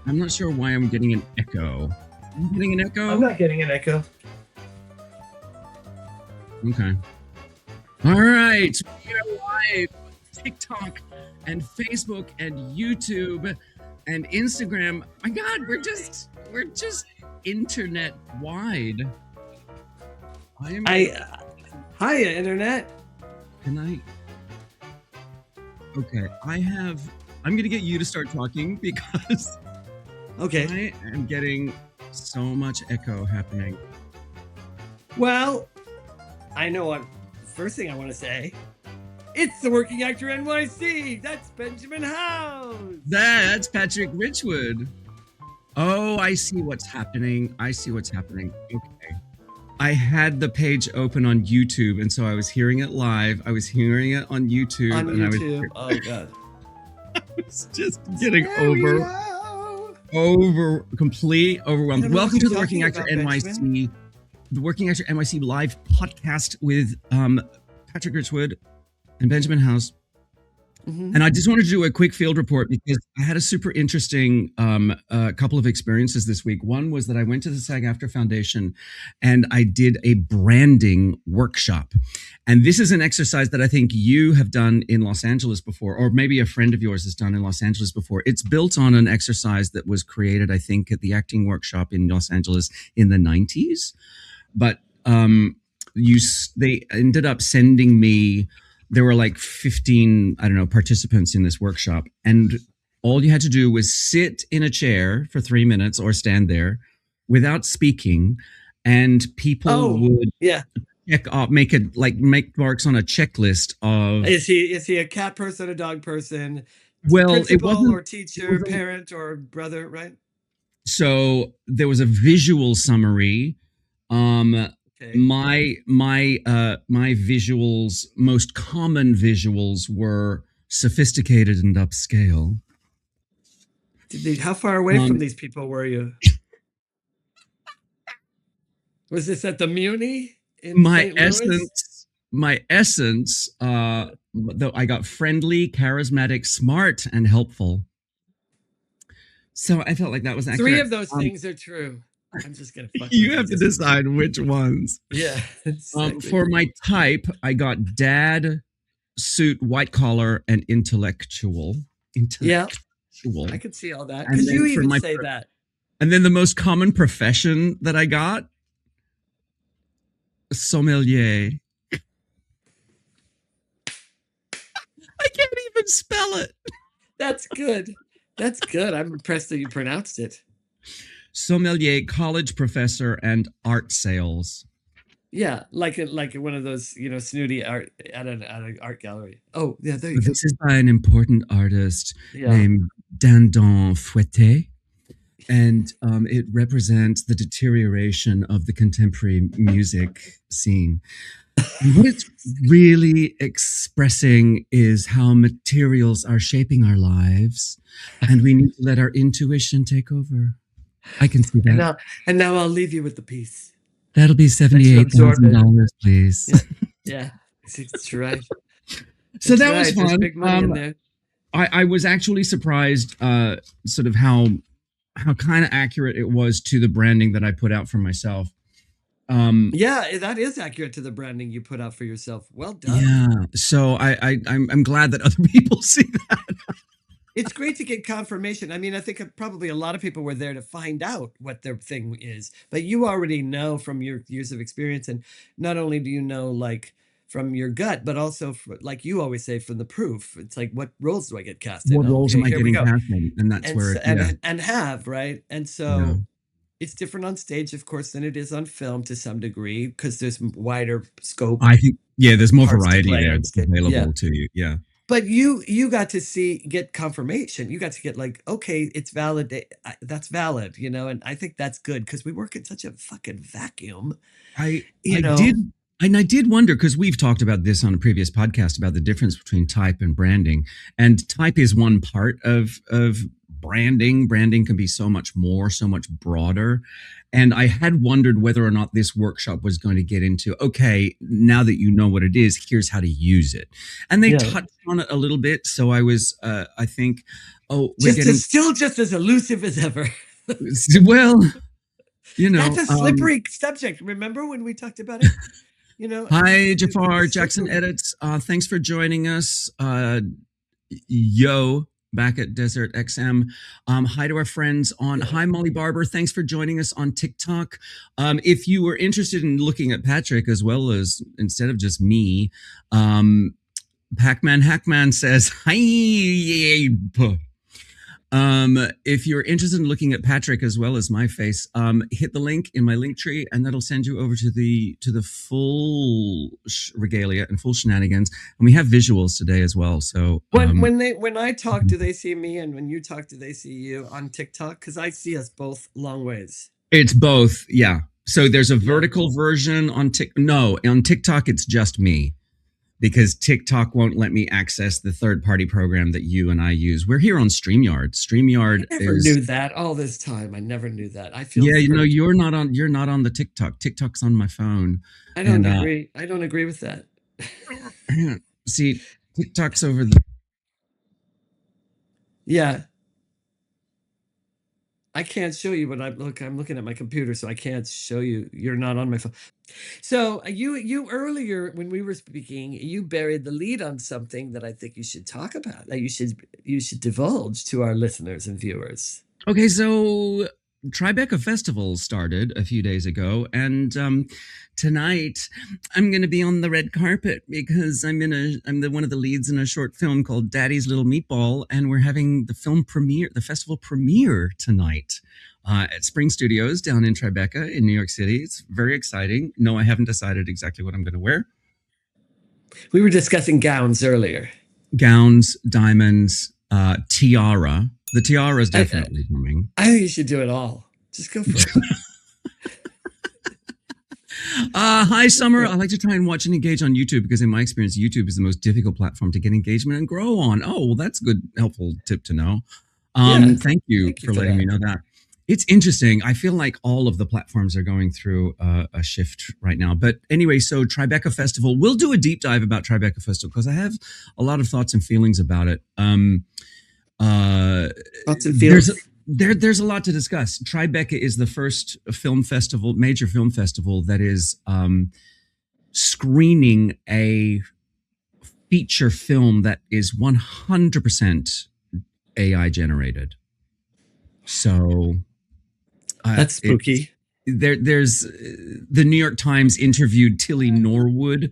I'm not sure why I'm getting an echo. Are you getting an echo? I'm not getting an echo. Okay. All right. We are live on TikTok and Facebook and YouTube and Instagram. My God, we're just internet wide. Hiya, internet. Can I? Okay, I'm going to get you to start talking because Okay. I am getting so much echo happening. Well, I know what. First thing I want to say, it's the Working Actor NYC. That's Benjamin Howes. That's Patrick Richwood. Oh, I see what's happening. Okay. I had the page open on YouTube, and so I was hearing it live. I was hearing it on YouTube. Oh, God. I was just getting completely overwhelmed. Welcome to the Working Actor NYC, the Working Actor NYC live podcast with Patrick Richwood and Benjamin Howes. Mm-hmm. And I just wanted to do a quick field report because I had a super interesting couple of experiences this week. One was that I went to the SAG-AFTRA Foundation and I did a branding workshop. And this is an exercise that I think you have done in Los Angeles before, or maybe a friend of yours has done in Los Angeles before. It's built on an exercise that was created, I think, at the acting workshop in Los Angeles in the 90s. But they ended up sending me. There were like 15, participants in this workshop. And all you had to do was sit in a chair for 3 minutes or stand there without speaking. And people would check off, make marks on a checklist of. Is he a cat person, a dog person? Well, principal, it wasn't, or teacher, parent, or brother, right? So there was a visual summary. Okay. My visuals, most common visuals were sophisticated and upscale. How far away from these people were you? Was this at the Muni in St. Louis? My essence, though I got friendly, charismatic, smart, and helpful. So I felt like that was accurate. 3 of those things are true. I'm just gonna. You have to decide which ones. Yeah. For my type, I got dad, suit, white collar, and intellectual. Yeah. I could see all that because you even say that. And then the most common profession that I got, sommelier. I can't even spell it. That's good. I'm impressed that you pronounced it. Sommelier, college professor, and art sales. Yeah, like one of those, snooty art at an art gallery. Oh, yeah, there you go. This is by an important artist named Dandon Fouetté, and it represents the deterioration of the contemporary music scene. And what it's really expressing is how materials are shaping our lives, and we need to let our intuition take over. I can see that. And now I'll leave you with the piece. That'll be $78,000, please. Yeah, that's right. So that was fun. Big money in there. I was actually surprised, sort of how kind of accurate it was to the branding that I put out for myself. Yeah, that is accurate to the branding you put out for yourself. Well done. Yeah. So I'm glad that other people see that. It's great to get confirmation. I mean, I think probably a lot of people were there to find out what their thing is, but you already know from your years of experience. And not only do you know, like, from your gut, but also, like you always say, from the proof. It's like, what roles do I get cast in? What roles am I getting cast in? And that's right? And so it's different on stage, of course, than it is on film to some degree, because there's wider scope. I think, there's more variety there that's available to you. Yeah. But you got to get confirmation. You got to get like, okay, it's valid. That's valid, and I think that's good because we work in such a fucking vacuum. I did wonder, because we've talked about this on a previous podcast about the difference between type and branding. And type is one part of branding. Branding can be so much more, so much broader. And I had wondered whether or not this workshop was going to get into, okay, now that you know what it is, here's how to use it. And they touched on it a little bit. So I was, I think, still just as elusive as ever. Well, you know. That's a slippery subject. Remember when we talked about it? You know. Hi, Jafar, Jackson Edits. Thanks for joining us. Yo, back at Desert XM. Hi to our friends on, hi, Molly Barber. Thanks for joining us on TikTok. If you were interested in looking at Patrick as well as, instead of just me, Pac-Man Hackman says, hi. If you're interested in looking at Patrick as well as my face, hit the link in my link tree, and that'll send you over to the full regalia and full shenanigans. And we have visuals today as well. So when I talk, do they see me? And when you talk, do they see you on TikTok? Because I see us both long ways. It's both, yeah. So there's a vertical version on on TikTok. It's just me, because TikTok won't let me access the third-party program that you and I use. We're here on StreamYard. StreamYard I never knew that all this time. I never knew that. I feel you're not on the TikTok. TikTok's on my phone. I don't agree. I don't agree with that. See, TikTok's over the. Yeah. I can't show you, but I'm looking at my computer, so I can't show you. You're not on my phone. So you earlier when we were speaking, you buried the lead on something that I think you should talk about, that you should divulge to our listeners and viewers. Okay, so Tribeca Festival started a few days ago, and tonight I'm going to be on the red carpet because I'm one of the leads in a short film called Daddy's Little Meatball, and we're having the festival premiere tonight at Spring Studios down in Tribeca in New York City. It's very exciting. No, I haven't decided exactly what I'm going to wear. We were discussing gowns earlier. Gowns, diamonds, tiara. The tiara is definitely coming. I think you should do it all. Just go for it. Hi, Summer. I like to try and watch and engage on YouTube because in my experience, YouTube is the most difficult platform to get engagement and grow on. Oh, well, that's a good, helpful tip to know. Thank you for letting me know that. It's interesting. I feel like all of the platforms are going through a shift right now. But anyway, so Tribeca Festival, we'll do a deep dive about Tribeca Festival because I have a lot of thoughts and feelings about it. Thoughts and feelings. There's a lot to discuss. Tribeca is the first major film festival that is screening a feature film that is 100% AI generated. So that's spooky. There's the New York Times interviewed Tilly Norwood.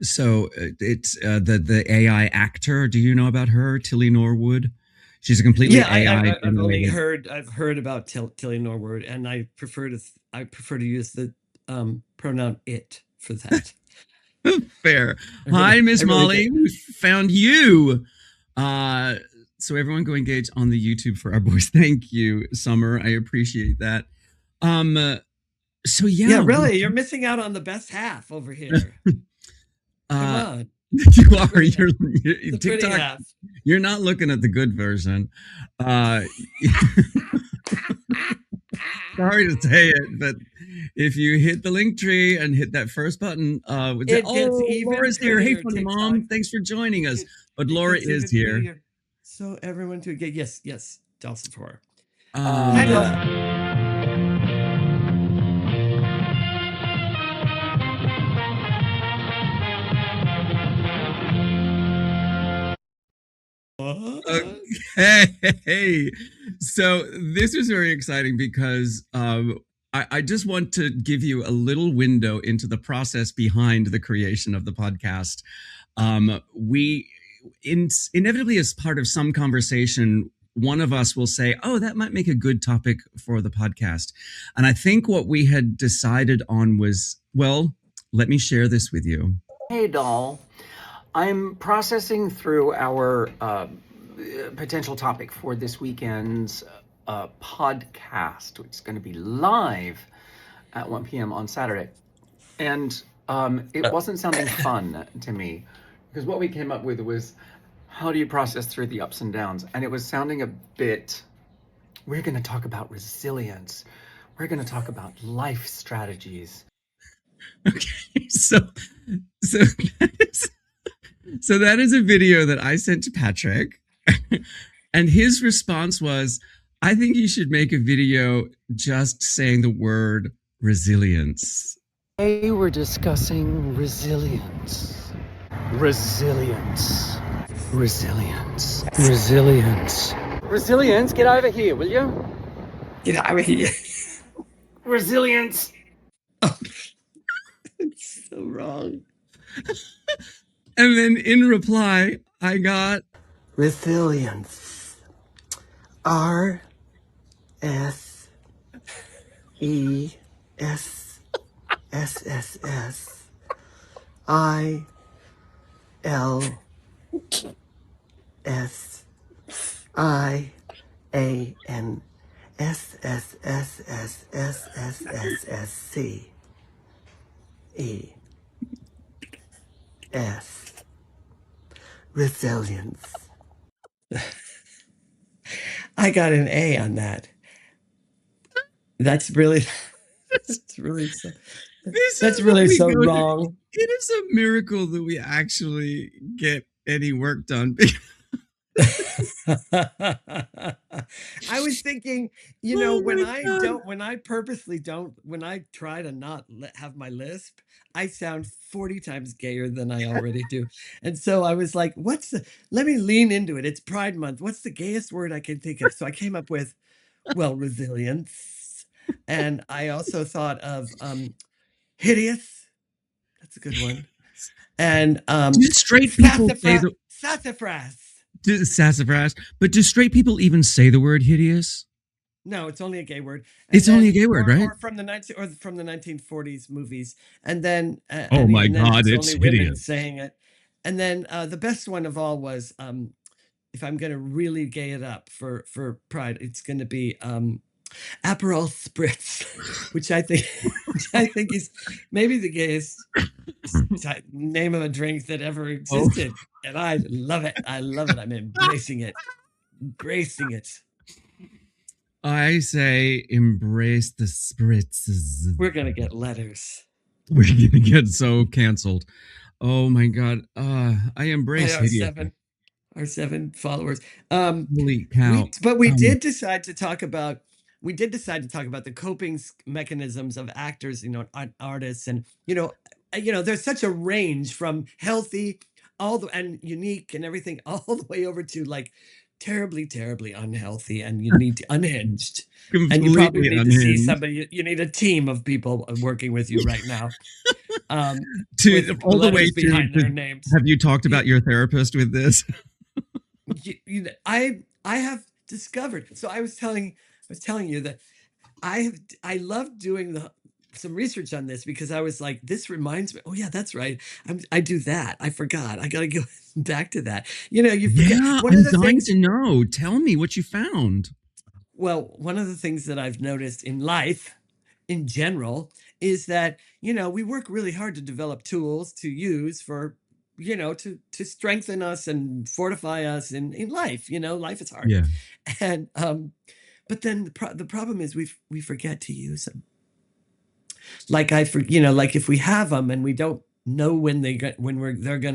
So it's the AI actor. Do you know about her, Tilly Norwood? She's a completely AI. I've heard about Tilly Norwood, and I prefer to use the pronoun it for that. Fair. Hi, Miss Molly. We found you. So everyone go engage on the YouTube for our boys. Thank you, Summer. I appreciate that. So yeah, really, you're missing out on the best half over here. Come on. You are. You're TikTok. You're not looking at the good version. Sorry to say it, but if you hit the link tree and hit that first button, Laura's here. Hey, funny TikTok. Mom, thanks for joining us. But Laura is here. So everyone to get yes, Dawson for her. Okay. So this is very exciting because I just want to give you a little window into the process behind the creation of the podcast. We inevitably, as part of some conversation, one of us will say, oh, that might make a good topic for the podcast. And I think what we had decided on was, well, let me share this with you. Hey, doll. I'm processing through our potential topic for this weekend's podcast, which is going to be live at 1 p.m. on Saturday. And it wasn't sounding fun to me, because what we came up with was How do you process through the ups and downs? And it was sounding a bit, we're going to talk about resilience. We're going to talk about life strategies. Okay, so that is a video that I sent to Patrick, and his response was, I think you should make a video just saying the word resilience. Today we're discussing resilience. Resilience. Resilience. Resilience. Resilience, get over here, will you? Get out of here. Resilience. Oh, it's so wrong. And then in reply, I got resilience. R S E S S S S I L S I A N S S S S S S S S C E S. Resilience. I got an A on that. That's really so, This that's is what really we so go through. wrong. It is a miracle that we actually get any work done. I was thinking, Oh when my God. when I purposely don't, when I try to not have my lisp, I sound 40 times gayer than I already do. And so I was like, let me lean into it. It's Pride Month. What's the gayest word I can think of? So I came up with, well, resilience. And I also thought of hideous. That's a good one. And Do straight people say sassafras. Sassafras? But do straight people even say the word hideous? No, it's only a gay word. It's only a gay word, right? Or from the 1940s movies, and then Oh my and then God, it's it's only women hideous. saying it. And then the best one of all was, if I'm going to really gay it up for Pride, it's going to be Aperol Spritz, which I think is maybe the gayest name of a drink that ever existed, and I love it. I love it. I'm embracing it. Embracing it. I say embrace the spritzes. We're gonna get letters. We're gonna get so canceled. Oh my God. I embrace hideous. Our 7 followers. Holy cow. We did decide to talk about the coping mechanisms of actors, artists, and there's such a range from healthy and unique and everything all the way over to like terribly, terribly unhealthy, and you need to unhinged. And you probably need to see somebody. You need a team of people working with you right now. To all the way behind their names. Have you talked about your therapist with this? I have discovered. So I was telling you that I love doing some research on this, because I was like, this reminds me. Oh yeah, that's right. I do that. I forgot. I got to go back to that. You forget. Yeah, I'm dying to know. Tell me what you found. Well, one of the things that I've noticed in life in general is that, we work really hard to develop tools to use for, to strengthen us and fortify us in life. Life is hard. Yeah. And, but then the problem is we forget to use them. Like like if we have them and we don't know when they're going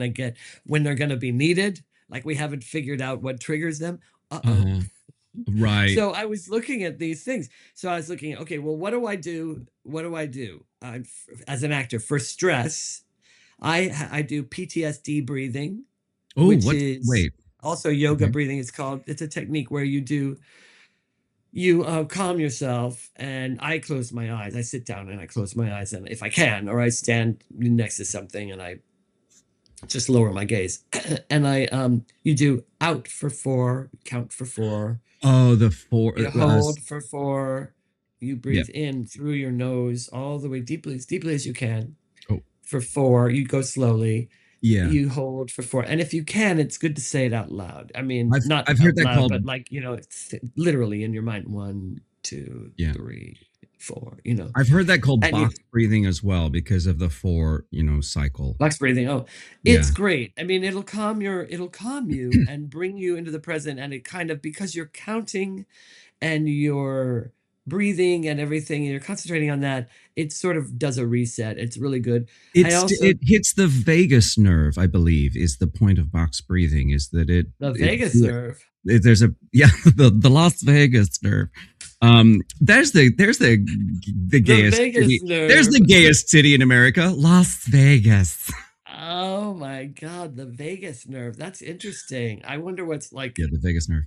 to be needed, like we haven't figured out what triggers them. Right. So I was looking at these things. So I was looking at, okay, well, what do I do? What do I do as an actor for stress? I do PTSD breathing, which is also yoga breathing. It's a technique where you calm yourself, and I close my eyes. I sit down and I close my eyes, and if I can, or I stand next to something and I just lower my gaze, and you do out for 4, count for 4. Oh, the 4. You hold for 4. You breathe in through your nose all the way deeply, as deeply as you can. For 4, you go slowly. Yeah. You hold for 4, and if you can, it's good to say it out loud. I mean, I've heard that loud, called, but like it's literally in your mind. 1, 2, 3. 4, I've heard that called and box breathing as well because of the 4, cycle. box breathing. Oh, Yeah. it's great. I mean, it'll calm you and bring you into the present. And it kind of, because you're counting and you're breathing and everything, and you're concentrating on that, it sort of does a reset. It's really good. It hits the vagus nerve, I believe, is the point of box breathing, is that the vagus nerve. There's the Las Vegas nerve. There's the gayest Vegas city. nerve. There's the gayest city in America, Las Vegas. Oh my God, the vagus nerve. That's interesting. I wonder what's like. Yeah, the vagus nerve.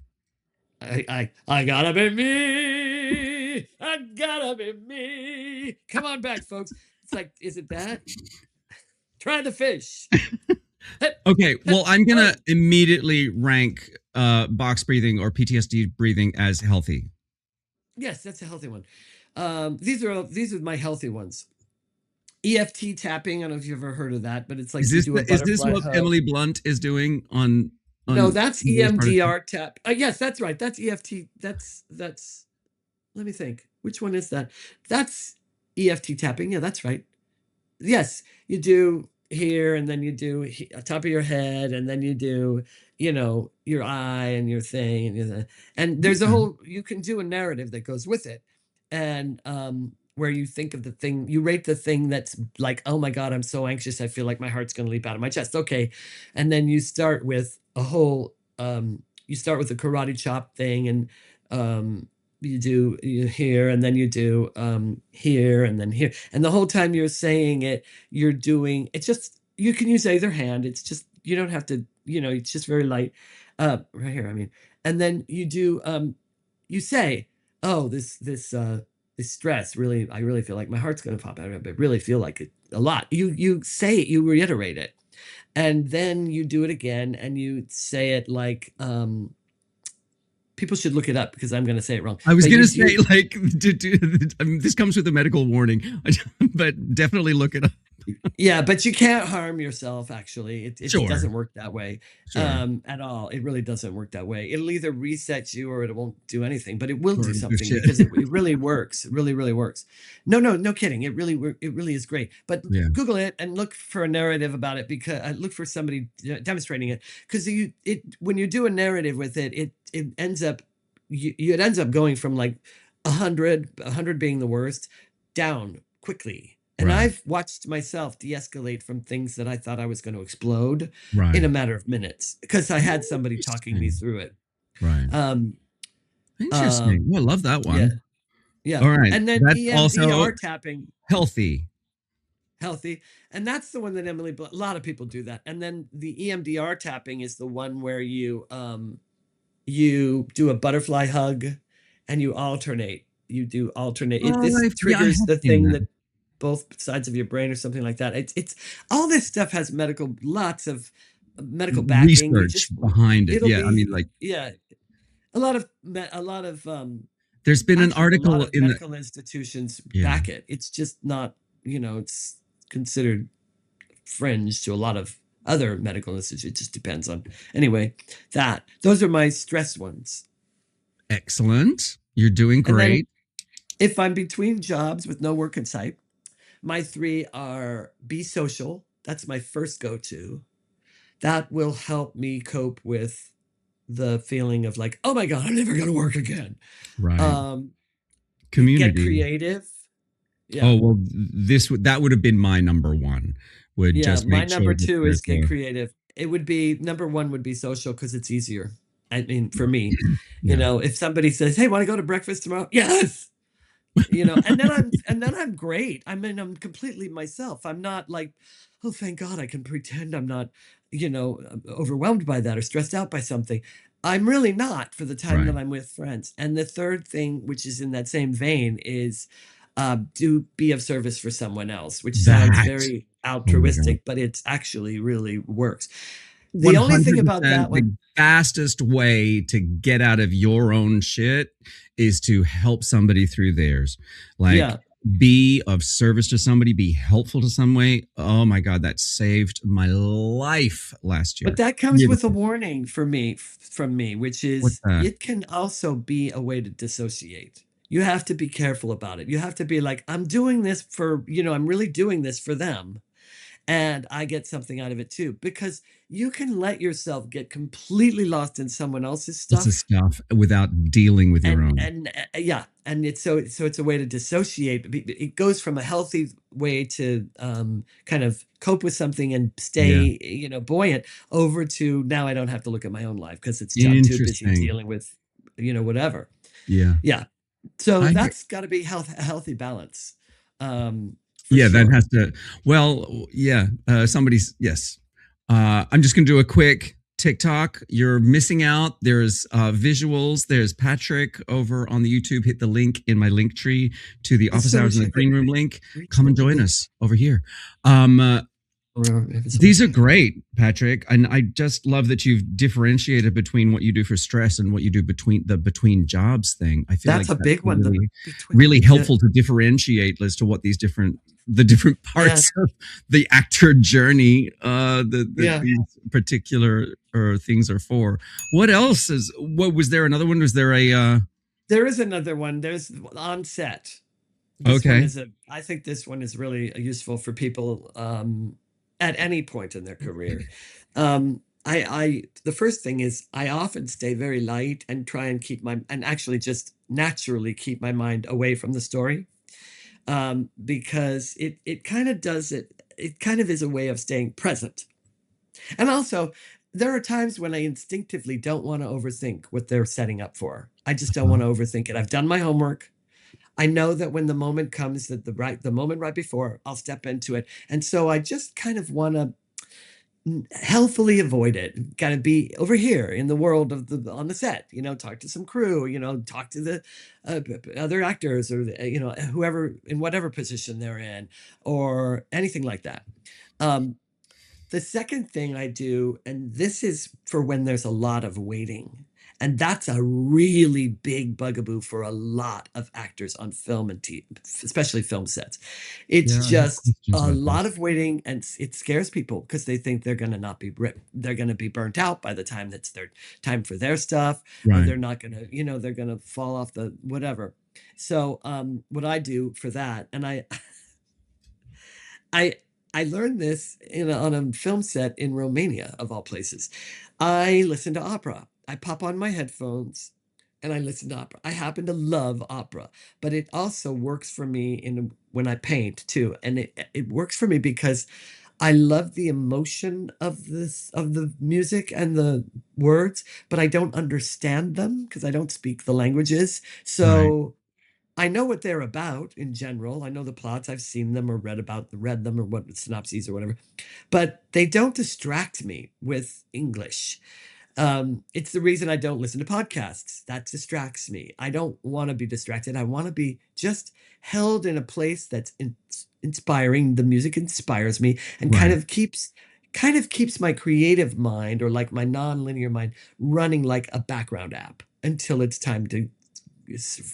I gotta be me. I gotta be me. Come on back, folks. It's like, is it that? Try the fish. Okay, well, I'm gonna immediately rank box breathing or PTSD breathing as healthy. Yes, that's a healthy one. These are my healthy ones. EFT tapping. I don't know if you've ever heard of that, but it's like Is this what hug. Emily Blunt is doing on No, that's EMDR tap. Yes, that's right. That's EFT. That's. Let me think. Which one is that? That's EFT tapping. Yeah, that's right. Yes, you do here, and then you do top of your head, and then you do, your eye and your thing, and there's a whole. You can do a narrative that goes with it, and where you think of the thing, you rate the thing that's like, oh my God, I'm so anxious, I feel like my heart's going to leap out of my chest. Okay, and then you start with a whole. You start with the karate chop thing, and you do here, and then you do here, and then here, and the whole time you're saying it, you're doing. It's just, you can use either hand. It's just, you don't have to. It's just very light. Right here, I mean, and then you do. You say, oh, this stress really, I really feel like my heart's going to pop out of it. I really feel like it a lot. You say it, you reiterate it, and then you do it again, and you say it like. People should look it up because I'm going to say it wrong. I was going to say, like, this comes with a medical warning, but definitely look it up. Yeah, but you can't harm yourself, actually. It Sure. doesn't work that way Sure. at all. It really doesn't work that way. It'll either reset you or it won't do anything, but it will Or do do something shit. because it really works. It really, really works. No kidding. It really is great. But Yeah. Google it and look for a narrative about it, because look for somebody demonstrating it. Because when you do a narrative with it ends up it ends up going from like 100 being the worst down quickly. And Right. I've watched myself de-escalate from things that I thought I was going to explode Right. in a matter of minutes because I had somebody talking me through it. Right. Interesting. I love that one. Yeah. All right. And then That's EMDR also tapping. healthy. And that's the one that a lot of people do that. And then the EMDR tapping is the one where you do a butterfly hug and you alternate. This triggers the thing that both sides of your brain or something like that. It's all this stuff has lots of medical backing. Research behind it. Yeah. A lot of there's been an actually, article a lot of in medical institutions back it. It's just not, it's considered fringe to a lot of other medical institutes. It just depends on. Anyway, those are my stress ones. Excellent. You're doing great. If I'm between jobs with no work in sight, my 3 are be social. That's my first go-to. That will help me cope with the feeling of like, oh my God, I'm never going to work again. Right. Community. Get creative. Yeah. Oh, well, that would have been my number 1. My number 2 is get creative. It would be, number 1 would be social because it's easier. I mean, for me, if somebody says, hey, want to go to breakfast tomorrow? Yes. And then I'm great. I mean, I'm completely myself. I'm not like, oh, thank God I can pretend I'm not, overwhelmed by that or stressed out by something. I'm really not for the time that I'm with friends. And the third thing, which is in that same vein, is do be of service for someone else, which sounds very altruistic, but it's actually really works. The only thing about that one, the fastest way to get out of your own shit is to help somebody through theirs. Like, be of service to somebody, be helpful to some way. Oh my God, that saved my life last year. But that comes with a warning from me, which is it can also be a way to dissociate. you have to be careful about it. You have to be like, I'm doing this for, I'm really doing this for them. And I get something out of it too, because you can let yourself get completely lost in someone else's Lots of stuff. stuff without dealing with your own. Yeah, and it's so it's a way to dissociate. It goes from a healthy way to kind of cope with something and stay, buoyant, over to now I don't have to look at my own life because I'm too busy Interesting. dealing with, whatever. Yeah. Yeah. So I- that's got to be a healthy balance. Yeah, sure. that has to. Well, yeah. Somebody's yes. I'm just gonna do a quick TikTok. You're missing out. There's visuals. There's Patrick over on the YouTube. Hit the link in my link tree to the Office Hours in the Green Room link. Come and join us over here. These are great, Patrick, and I just love that you've differentiated between what you do for stress and what you do between jobs thing. I feel that's like a big one. Really helpful to differentiate as to what the different parts of the actor journey, these particular things are for. What else was there? Another one? Was there a? There is another one. There's on set. I think this one is really useful for people at any point in their career. The first thing is I often stay very light and try and actually just naturally keep my mind away from the story, because it kind of does it. It kind of is a way of staying present. And also, there are times when I instinctively don't want to overthink what they're setting up for. I just don't want to overthink it. I've done my homework. I know that when the moment comes, that the moment right before, I'll step into it. And so I just kind of want to healthfully avoid it. Got to be over here in the world on the set, talk to some crew, talk to the other actors or, whoever in whatever position they're in or anything like that. The second thing I do, and this is for when there's a lot of waiting, and that's a really big bugaboo for a lot of actors on film and TV, especially film sets. It's just a lot of waiting, and it scares people because they think they're going to be burnt out by the time that's their time for their stuff, or they're not going to, they're going to fall off the whatever. So what I do for that, and I learned this on a film set in Romania, of all places. I listen to opera. I pop on my headphones and I listen to opera. I happen to love opera, but it also works for me when I paint too. And it works for me because I love the emotion of the music and the words, but I don't understand them because I don't speak the languages. So I know what they're about in general. I know the plots. I've seen them or read them or what synopses or whatever, but they don't distract me with English. It's the reason I don't listen to podcasts. That distracts me. I don't want to be distracted. I want to be just held in a place that's inspiring. The music inspires me and kind of keeps my creative mind, or like my nonlinear mind, running like a background app until it's time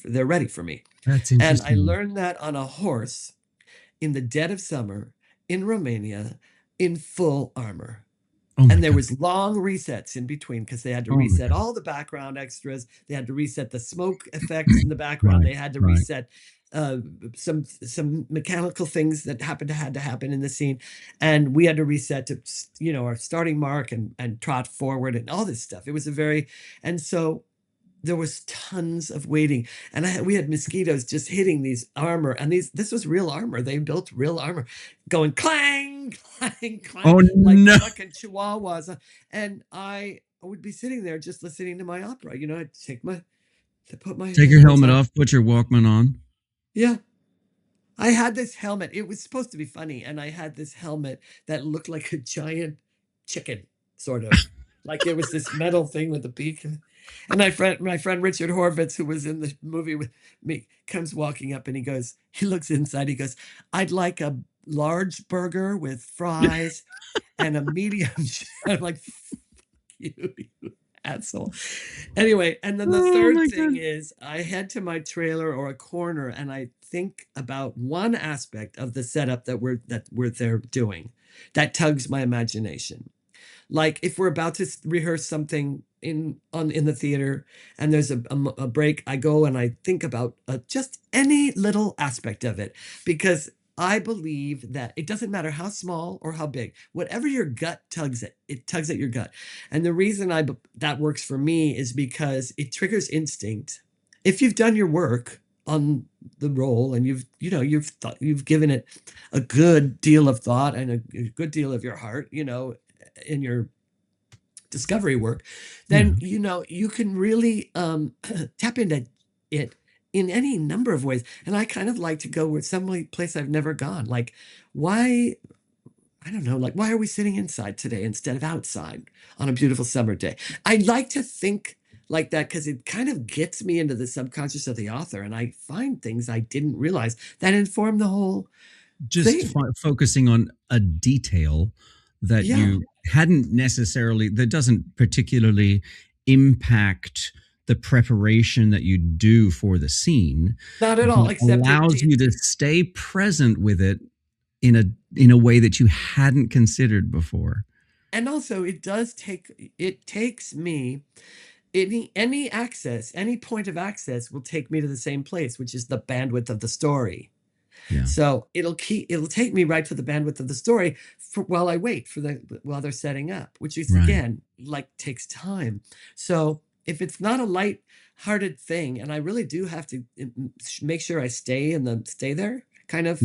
they're ready for me. That's interesting. And I learned that on a horse in the dead of summer in Romania in full armor. And there was long resets in between because they had to reset all the background extras. They had to reset the smoke effects in the background. They had to reset some mechanical things that had to happen in the scene. And we had to reset to, our starting mark and trot forward and all this stuff. It was and so there was tons of waiting, and we had mosquitoes just hitting these armor, and this was real armor. They built real armor, going clang, clang, clang, like fucking chihuahuas. And I would be sitting there just listening to my opera. I'd take your helmet off, put your Walkman on. Yeah. I had this helmet. It was supposed to be funny, and I had this helmet that looked like a giant chicken, sort of. Like it was this metal thing with a beak. And my friend Richard Horvitz, who was in the movie with me, comes walking up and he looks inside. He goes, "I'd like a large burger with fries and a medium." I'm like, "Fuck you asshole." Anyway, and then the third thing is I head to my trailer or a corner and I think about one aspect of the setup that we're there doing that tugs my imagination. Like if we're about to rehearse something in the theater and there's a break, I go and I think about just any little aspect of it, because I believe that it doesn't matter how small or how big, whatever your gut tugs at, it tugs at your gut. And the reason that works for me is because it triggers instinct. If you've done your work on the role and you've given it a good deal of thought and a good deal of your heart, in your discovery work, then you can really tap into it in any number of ways. And I kind of like to go with some place I've never gone. Like, why? I don't know. Like, why are we sitting inside today instead of outside on a beautiful summer day? I like to think like that because it kind of gets me into the subconscious of the author, and I find things I didn't realize that inform the whole just thing. Focusing on a detail that you hadn't necessarily, that doesn't particularly impact the preparation that you do for the scene. Not at all, except allows you to stay present with it in a way that you hadn't considered before. And also it takes me any access, any point of access will take me to the same place, which is the bandwidth of the story. Yeah. So it'll take me right to the bandwidth of the story while I wait while they're setting up, which is again, like, takes time. So if it's not a light-hearted thing, and I really do have to make sure I stay there, kind of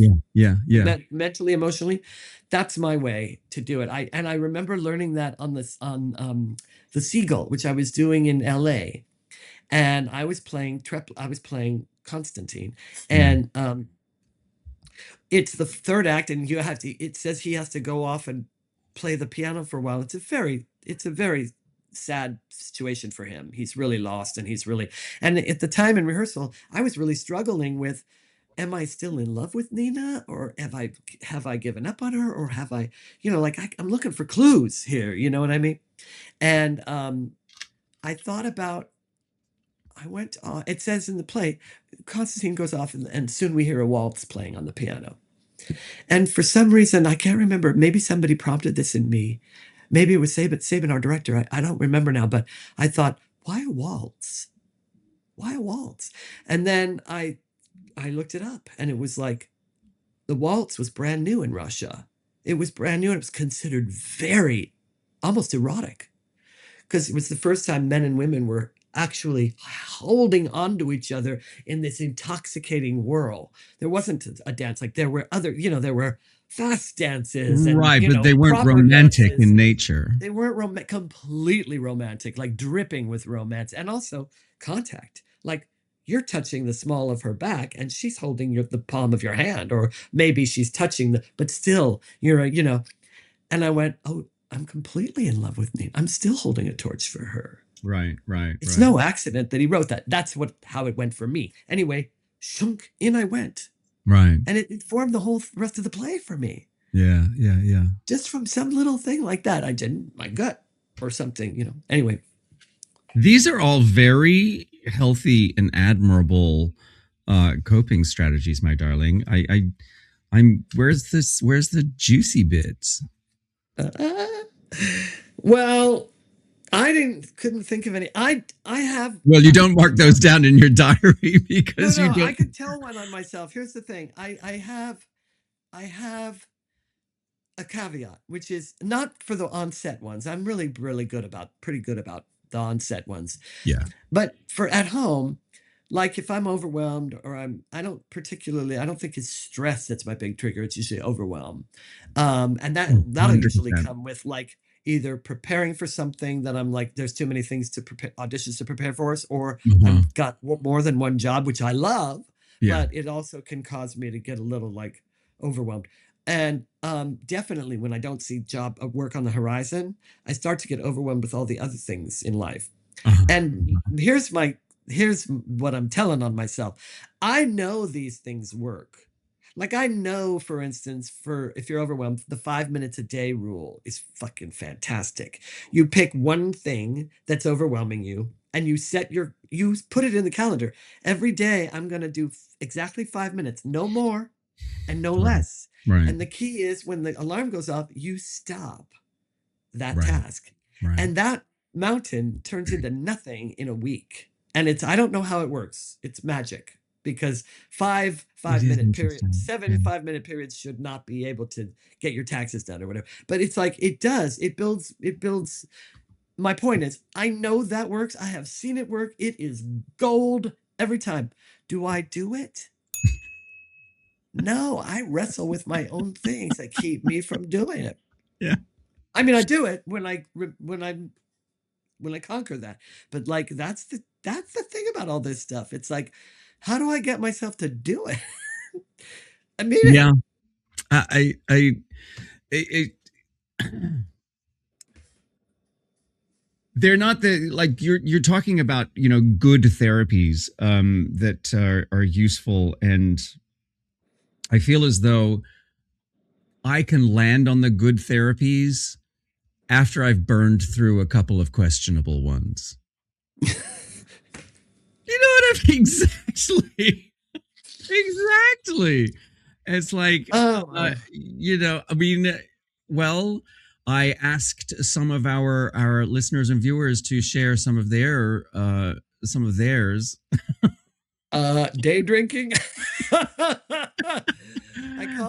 mentally, emotionally, that's my way to do it. I remember learning that on the Seagull, which I was doing in LA, and I was playing Constantine, and it's the third act, and it says he has to go off and play the piano for a while. It's a very sad situation for him. He's really lost, and and at the time in rehearsal, I was really struggling with, am I still in love with Nina, or have I given up on her, or have I, I'm looking for clues here, you know what I mean? And I thought about, it says in the play, Constantine goes off and soon we hear a waltz playing on the piano. And for some reason, I can't remember, maybe somebody prompted this in me. Maybe it was Sabin, our director. I don't remember now, but I thought, why a waltz? Why a waltz? And then I looked it up, and it was like, the waltz was brand new in Russia. It was brand new, and it was considered very, almost erotic, because it was the first time men and women were actually holding on to each other in this intoxicating whirl. There wasn't a dance like there were there were fast dances, and, but they weren't romantic in nature. They weren't completely romantic, like dripping with romance, and also contact. Like, you're touching the small of her back, and she's holding the palm of your hand, or maybe she's touching but still, And I went, oh, I'm completely in love with Nina. I'm still holding a torch for her. Right. It's no accident that he wrote that. That's how it went for me. Anyway, shunk, in I went. Right. And it formed the whole rest of the play for me. Yeah. Just from some little thing like that. I didn't, my gut or something, Anyway. These are all very healthy and admirable coping strategies, my darling. Where's the juicy bits? Well, I couldn't think of any. I have. Well, you don't mark those down in your diary because you don't. I could tell one on myself. Here's the thing. I have a caveat, which is not for the on-set ones. I'm really, really pretty good about the on-set ones. Yeah. But for at home, like if I'm overwhelmed or I don't think it's stress that's my big trigger. It's usually overwhelm. And that'll usually come with like either preparing for something that I'm like, there's too many things to prepare, auditions to prepare for us, or I've got more than one job, which I love, but it also can cause me to get a little like overwhelmed. And definitely when I don't see work on the horizon, I start to get overwhelmed with all the other things in life. And here's what I'm telling on myself. I know these things work. Like, I know, for instance, if you're overwhelmed, the 5 minutes a day rule is fucking fantastic. You pick one thing that's overwhelming you, and you put it in the calendar. Every day, I'm going to do exactly 5 minutes, no more and no less. Right. And the key is when the alarm goes off, you stop that task. Right. And that mountain turns into nothing in a week. And I don't know how it works. It's magic, because It is 5-minute period, interesting. 7 Yeah. 5-minute periods should not be able to get your taxes done or whatever. But it's like, it does. It builds. My point is, I know that works. I have seen it work. It is gold every time. Do I do it? No, I wrestle with my own things that keep me from doing it. Yeah. I mean, I do it when I conquer that. But like, that's the thing about all this stuff. It's like, how do I get myself to do it? I mean, Yeah. It they're not like you're talking about, good therapies that are useful, and I feel as though I can land on the good therapies after I've burned through a couple of questionable ones. You know what I mean? Exactly. Exactly. It's like, I mean, well, I asked some of our listeners and viewers to share some of theirs. day drinking.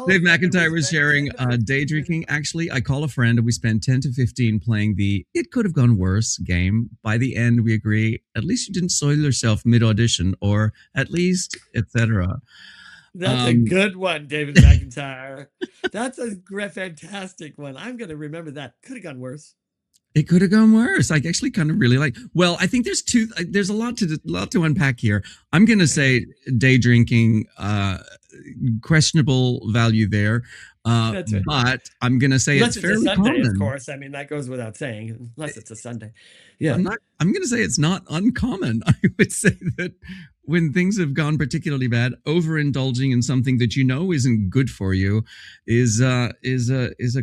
Dave McIntyre was sharing day drinking. Actually, I call a friend and we spend 10 to 15 playing the "It Could Have Gone Worse" game. By the end, we agree, at least you didn't soil yourself mid-audition, or at least, etc. That's a good one, David McIntyre. That's a fantastic one. I'm going to remember that. Could have gone worse. It could have gone worse. I actually kind of really like. Well, I think there's a lot to unpack here. I'm going to say day drinking, questionable value there. That's right. But I'm going to say Unless it's fairly a Sunday, common. of course. I mean, that goes without saying. Unless it's a Sunday. Yeah. I'm going to say it's not uncommon. I would say that when things have gone particularly bad, overindulging in something that isn't good for you is a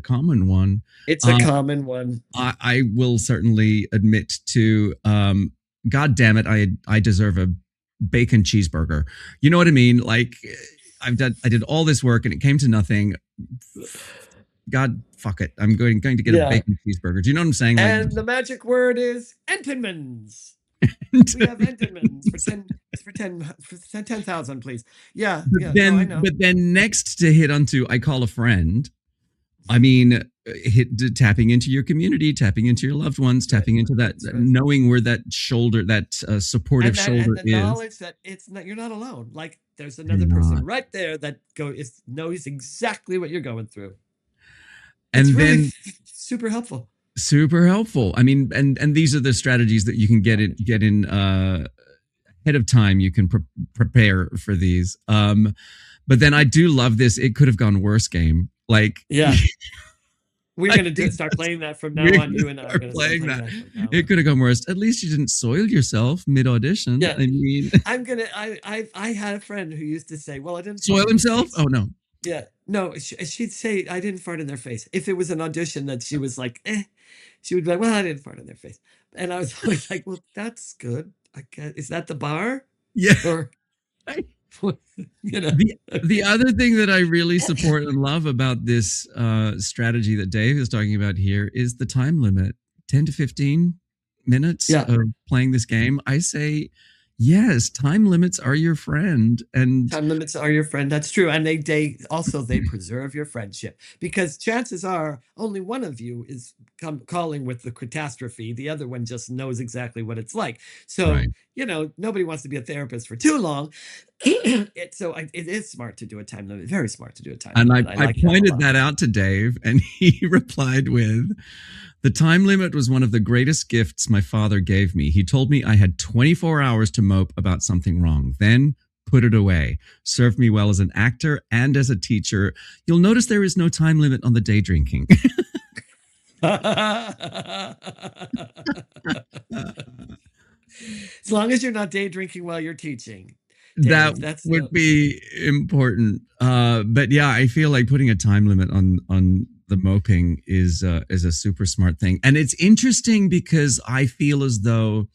common one. It's a common one. I will certainly admit to, God damn it, I deserve a bacon cheeseburger. You know what I mean? Like, I did all this work and it came to nothing. God, fuck it. I'm going to get a bacon cheeseburger. Do you know what I'm saying? And the magic word is Entenmann's. We have Entenmann's for 10,000, please. Yeah. But I know. But then next to hit onto, I call a friend. I mean, tapping into your community, tapping into your loved ones, tapping into that, knowing where that shoulder, that supportive shoulder and the is. knowledge that you're not alone. Like, there's another person right there that knows exactly what you're going through. And it's really then super helpful. Super helpful. I mean, and these are the strategies that you can get in ahead of time. You can prepare for these. But then I do love this "It Could Have Gone Worse" game. Like, yeah, we're gonna start playing that from now on. You and I are gonna playing that. It could have gone worse. At least you didn't soil yourself mid-audition. Yeah. I mean, I had a friend who used to say, "Well, I didn't soil himself." Oh no. Yeah, no, she'd say, "I didn't fart in their face." If it was an audition that she was like, she would be like, "Well, I didn't fart in their face," and I was always like, "Well, that's good. I guess, is that the bar?" Yeah. Or, The other thing that I really support and love about this strategy that Dave is talking about here is the time limit. 10 to 15 minutes of playing this game. I say, yes, time limits are your friend. And time limits are your friend. That's true. And they also preserve your friendship, because chances are only one of you is calling with the catastrophe. The other one just knows exactly what it's like. So, nobody wants to be a therapist for too long. It is smart to do a time limit. Very smart to do a time limit. And I pointed that out to Dave, and he replied with, "The time limit was one of the greatest gifts my father gave me. He told me I had 24 hours to mope about something wrong. Then put it away. Served me well as an actor and as a teacher. You'll notice there is no time limit on the day drinking." As long as you're not day drinking while you're teaching. Dave, that would be important. But yeah, I feel like putting a time limit on the moping is a super smart thing. And it's interesting because I feel as though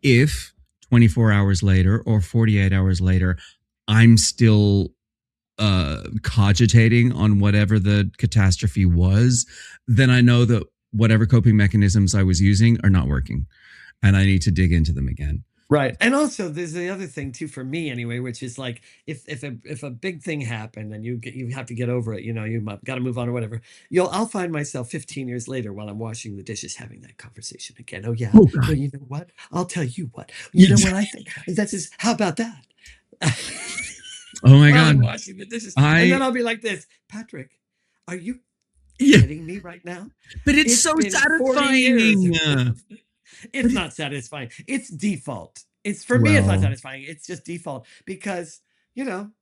if 24 hours later or 48 hours later, I'm still cogitating on whatever the catastrophe was, then I know that whatever coping mechanisms I was using are not working, and I need to dig into them again. Right. And also there's the other thing too, for me anyway, which is like if a big thing happened and you have to get over it, you got to move on or whatever. I'll find myself 15 years later while I'm washing the dishes having that conversation again. Oh yeah. Oh Well, God. you know what? I'll tell you what. You know what I think? That's just, how about that? Oh my While I'm God. washing the dishes. And then I'll be like this, Patrick, are you Yeah. kidding me right now? But it's so been 40 years. satisfying. It's not satisfying. It's default. For me, it's not Well, satisfying. It's just default because,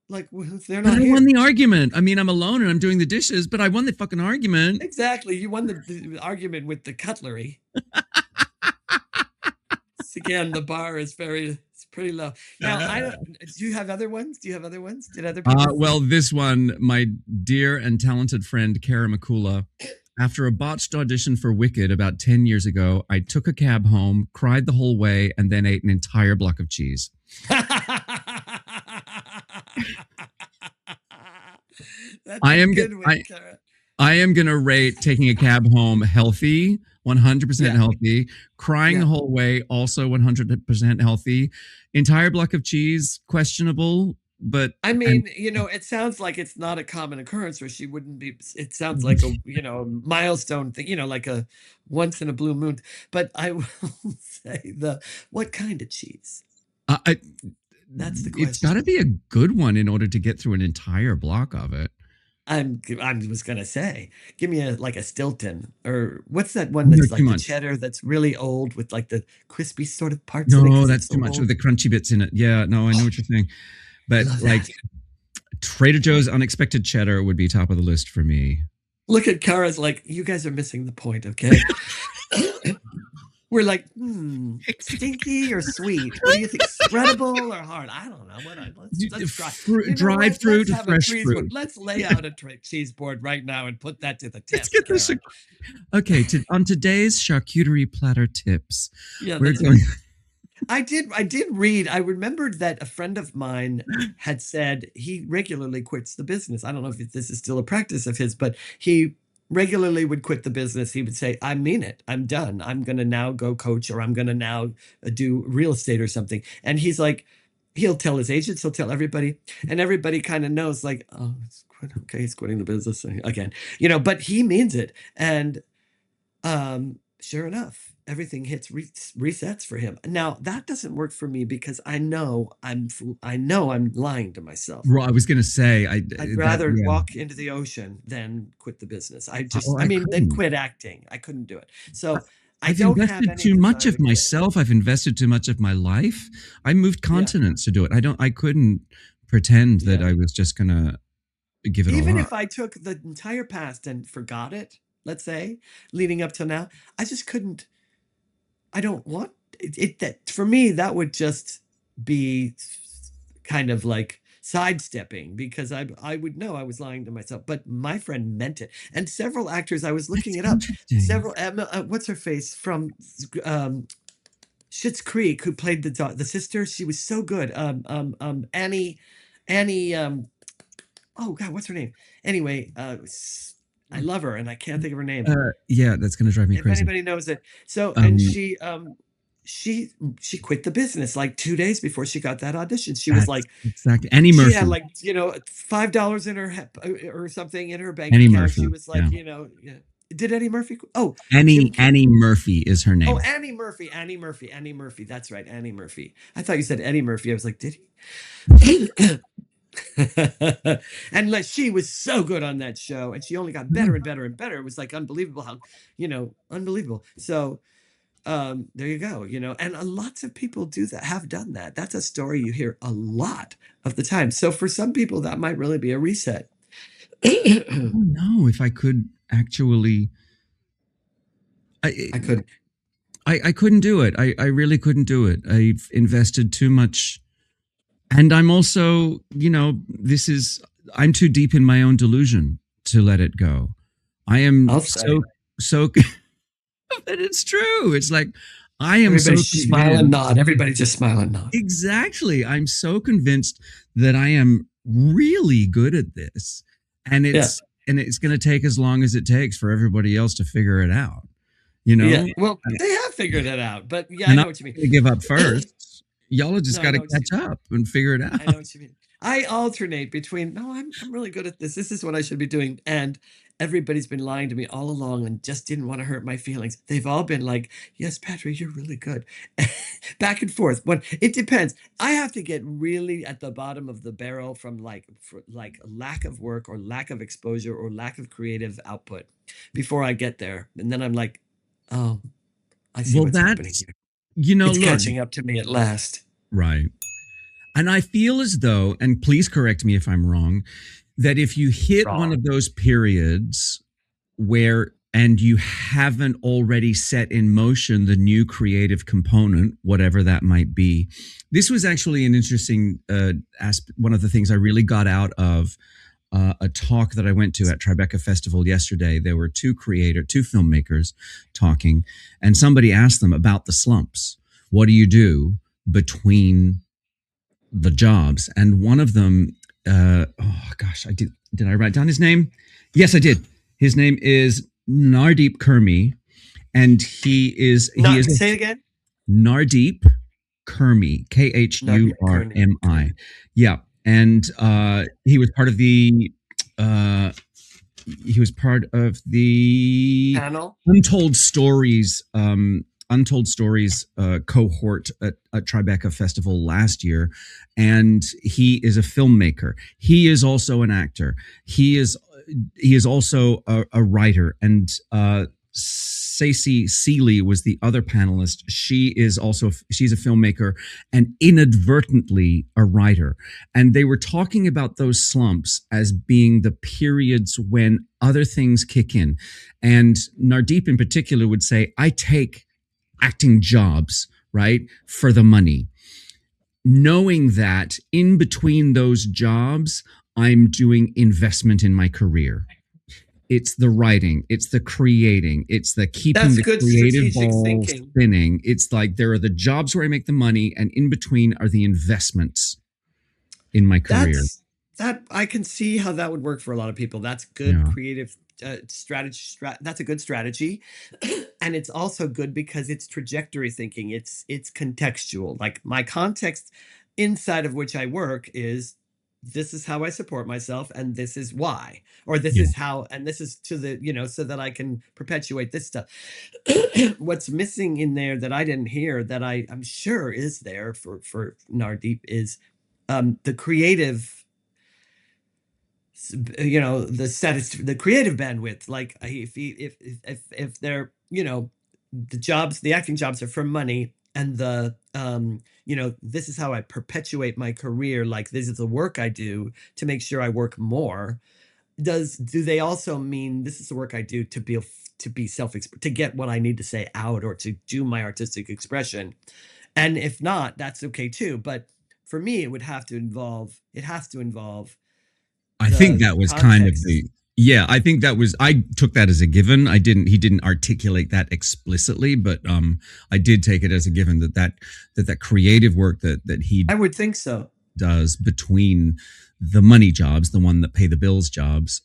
like they're but not I here. won the argument. I mean, I'm alone and I'm doing the dishes, but I won the fucking argument. Exactly. You won the argument with the cutlery. Again, the bar is it's pretty low. Now, do you have other ones? Did other people? Well, this one, my dear and talented friend, Kara Makula, after a botched audition for Wicked about 10 years ago, I took a cab home, cried the whole way, and then ate an entire block of cheese. I am going to rate taking a cab home healthy, 100% healthy, crying the whole way, also 100% healthy. Entire block of cheese, questionable, but I mean, it sounds like it's not a common occurrence where she wouldn't be. It sounds like a milestone thing, like a once in a blue moon. But I will say what kind of cheese? That's the question. It's got to be a good one in order to get through an entire block of it. I was gonna say, give me a Stilton, or what's that one that's like the cheddar that's really old with like the crispy sort of parts. No, that's too much with the crunchy bits in it. Yeah, no, I know what you're saying. But like Trader Joe's unexpected cheddar would be top of the list for me. Look at Kara's like, you guys are missing the point, okay? We're like, stinky or sweet? What do you think? Spreadable or hard? I don't know. Let's try. Dried fruit or fresh fruit? Let's lay out a cheese board right now and put that to the test. Let's get this. Okay, on today's charcuterie platter tips. Yeah, we're going. I did read. I remembered that a friend of mine had said he regularly quits the business. I don't know if this is still a practice of his, but he regularly would quit the business. He would say, I mean it. I'm done. I'm going to now go coach, or I'm going to now do real estate or something. And he's like, he'll tell his agents, he'll tell everybody, and everybody kind of knows like, oh, okay, he's quitting the business again, but he means it. And sure enough, everything hits resets for him. Now that doesn't work for me because I know I'm lying to myself. Well, I was going to say, I'd rather walk into the ocean than quit the business. Then quit acting. I couldn't do it. So I've invested too much of myself. I've invested too much of my life. I moved continents to do it. I couldn't pretend that I was just going to give it all up. Even if I took the entire past and forgot it, let's say, leading up till now, I just couldn't. I don't want it. That for me, that would just be kind of like sidestepping, because I would know I was lying to myself. But my friend meant it, and several actors. I was looking it up. Several. What's her face from Schitt's Creek, who played the sister? She was so good. Annie. Oh God, what's her name? Anyway, I love her, and I can't think of her name. Yeah, that's going to drive me crazy. If anybody knows it. So, and she quit the business like 2 days before she got that audition. She was like, exactly. Annie Murphy. She had like, $5 in her or something in her bank Annie account. Murphy. She was like, Did Eddie Murphy? Oh, Annie Murphy is her name. Oh, Annie Murphy. That's right, Annie Murphy. I thought you said Eddie Murphy. I was like, did he? And she was so good on that show, and she only got better and better and better. It was like unbelievable how, unbelievable. So there you go, and lots of people have done that. That's a story you hear a lot of the time. So for some people that might really be a reset. I don't know if I could actually. I could. I couldn't do it. I really couldn't do it. I've invested too much. And I'm also, I'm too deep in my own delusion to let it go. I am so, but it's true. It's like, I am Everybody smile and nod. Everybody just smile and nod. Exactly. I'm so convinced that I am really good at this, and it's going to take as long as it takes for everybody else to figure it out. you know? Yeah. Well, they have figured it out, but yeah, I And know I'm what you mean. going to give up first. Y'all have just No, I got to know what you catch up and figure it I out. know what you mean. I alternate between, no, I'm really good at this. This is what I should be doing. And everybody's been lying to me all along and just didn't want to hurt my feelings. They've all been like, yes, Patrick, you're really good. Back and forth. But it depends. I have to get really at the bottom of the barrel from like lack of work or lack of exposure or lack of creative output before I get there. And then I'm like, oh, I see Well, what's happening that's, here. It's look, catching up to me at last. right. And I feel as though, and please correct me if I'm wrong, that if you hit one of those periods where, and you haven't already set in motion the new creative component, whatever that might be. This was actually an interesting aspect. One of the things I really got out of a talk that I went to at Tribeca Festival yesterday. There were two filmmakers talking, and somebody asked them about the slumps. What do you do between the jobs? And one of them, I write down his name? Yes, I did. His name is Nardeep Kurmi, and he is Say it again. Nardeep Kurmi, Khurmi. Yeah, and he was part of the Panel. Untold Stories cohort at Tribeca Festival last year, and he is a filmmaker. He is also an actor. He is also a writer. And Stacey Seeley was the other panelist. She's a filmmaker and inadvertently a writer. And they were talking about those slumps as being the periods when other things kick in. And Nardeep in particular would say, I take acting jobs, right, for the money, knowing that in between those jobs, I'm doing investment in my career. It's the writing, it's the creating, it's the keeping the creative ball spinning. It's like there are the jobs where I make the money, and in between are the investments in my career. That I can see how that would work for a lot of people. That's good creative strategy. That's a good strategy. And it's also good because it's trajectory thinking. It's contextual. Like my context inside of which I work is, this is how I support myself, and this is why, or this is how, and this is to the, so that I can perpetuate this stuff. What's missing in there that I didn't hear, that I'm sure is there for Nardeep, is the creative, the creative bandwidth. Like if they're, the acting jobs are for money, and this is how I perpetuate my career. Like this is the work I do to make sure I work more. Do they also mean this is the work I do to be to get what I need to say out, or to do my artistic expression? And if not, that's okay too. But for me, it has to involve. I think that was context. kind of I think that was, I took that as a given. He didn't articulate that explicitly, but I did take it as a given that creative work that he, I would think so, does between the money jobs, the one that pay the bills jobs,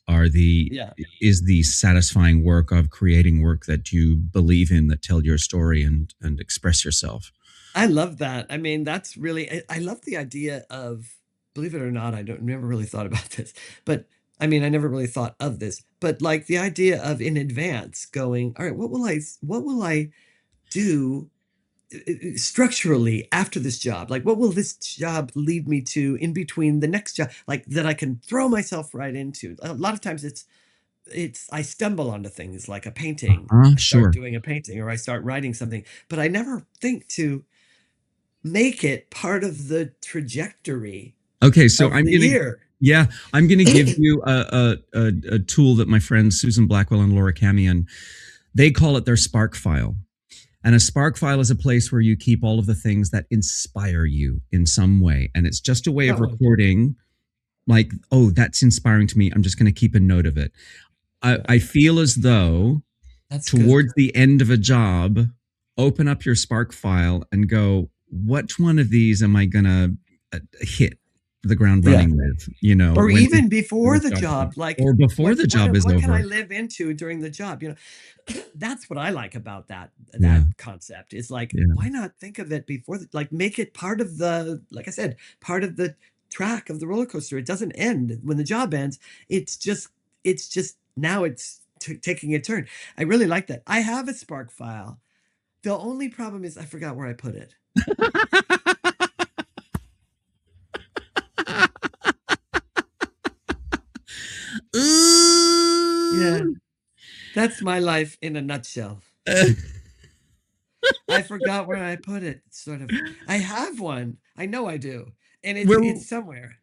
is the satisfying work of creating work that you believe in, that tell your story and express yourself. I love that. I mean, that's really, I love the idea of, believe it or not, never really thought about this, but I mean, I never really thought of this, but like the idea of in advance going, all right, what will I do structurally after this job? Like, what will this job lead me to in between the next job? Like that I can throw myself right into. A lot of times I stumble onto things like a painting. I start doing a painting, or I start writing something, but I never think to make it part of the trajectory. Okay, so I'm going to give you a tool that my friends Susan Blackwell and Laura Camion, they call it their spark file. And a spark file is a place where you keep all of the things that inspire you in some way. And it's just a way of recording, like, oh, that's inspiring to me. I'm just going to keep a note of it. I feel as though towards the end of a job, open up your spark file and go, which one of these am I going to hit? the ground running with, you know, or when even before the job, like, or before the job is what over. can I live into during the job? You know, that's what I like about that Yeah. concept. Is like, Yeah. why not think of it before, like, make it part of the, like I said, part of the track of the roller coaster. It doesn't end when the job ends. It's just now it's taking a turn. I really like that. I have a Spark file. The only problem is I forgot where I put it. Yeah, that's my life in a nutshell. I forgot where I put it. Sort of. I have one. I know I do, and it's somewhere.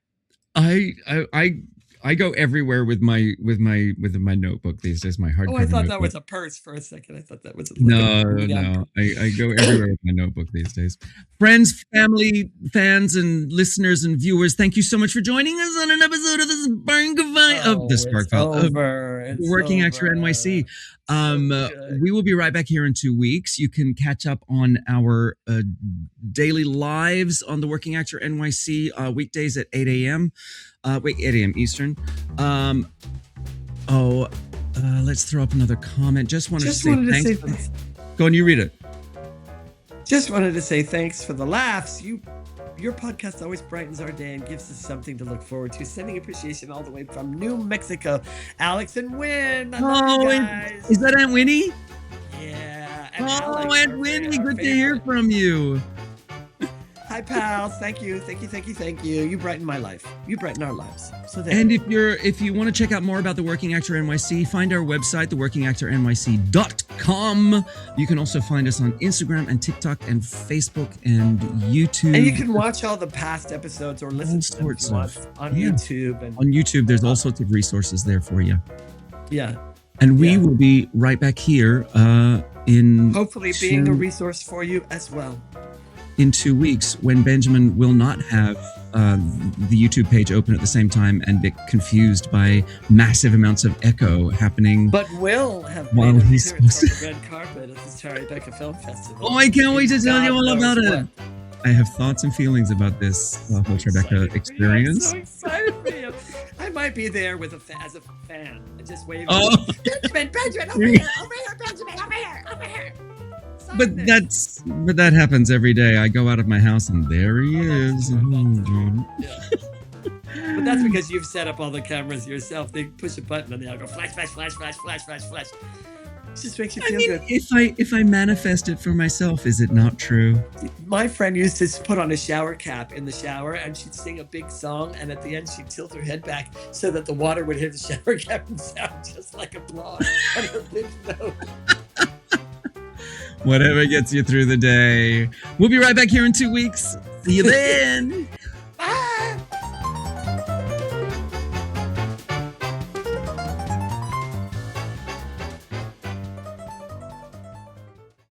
I go everywhere with my notebook these days. My hardcover. Oh, I thought notebook. that was a purse for a second. I thought that was No. I go everywhere with my notebook these days. Friends, family, fans, and listeners and viewers, thank you so much for joining us on an episode of the Spark File of Working Actor NYC. We will be right back here in 2 weeks. You can catch up on our daily lives on the Working Actor NYC weekdays at 8 a.m. 8 a.m. Eastern. Let's throw up another comment. Just wanted to say thanks. Go on, you read it. Just wanted to say thanks for the laughs. Your podcast always brightens our day and gives us something to look forward to. Sending appreciation all the way from New Mexico. Alex and Wynn. I love you guys. Is that Aunt Winnie? Yeah. And Alex, Aunt Winnie, good to hear from you. Hi, pals. Thank you. You brighten my life. You brighten our lives. So and if you want to check out more about the Working Actor NYC, find our website, theworkingactornyc.com. You can also find us on Instagram and TikTok and Facebook and YouTube. And you can watch all the past episodes or listen to them on YouTube. And on YouTube, there's all sorts of resources there for you. Yeah. And we will be right back here in hopefully being a resource for you as well. In 2 weeks, when Benjamin will not have the YouTube page open at the same time and be confused by massive amounts of echo happening. But will have while made he's supposed to the red carpet at the Tribeca Film Festival. Oh, I can't wait to tell you all about it. I have thoughts and feelings about this whole Tribeca experience. I'm so excited for you. I might be there as a fan, just waving. Oh. Benjamin, over here, Benjamin, over here. But that happens every day. I go out of my house and there he is. But that's because you've set up all the cameras yourself. They push a button and they all go flash, flash, flash, flash, flash, flash, flash. It just makes you feel good. If I manifest it for myself, is it not true? My friend used to put on a shower cap in the shower and she'd sing a big song, and at the end she'd tilt her head back so that the water would hit the shower cap and sound just like a blonde on her big nose. Whatever gets you through the day. We'll be right back here in 2 weeks. See you then.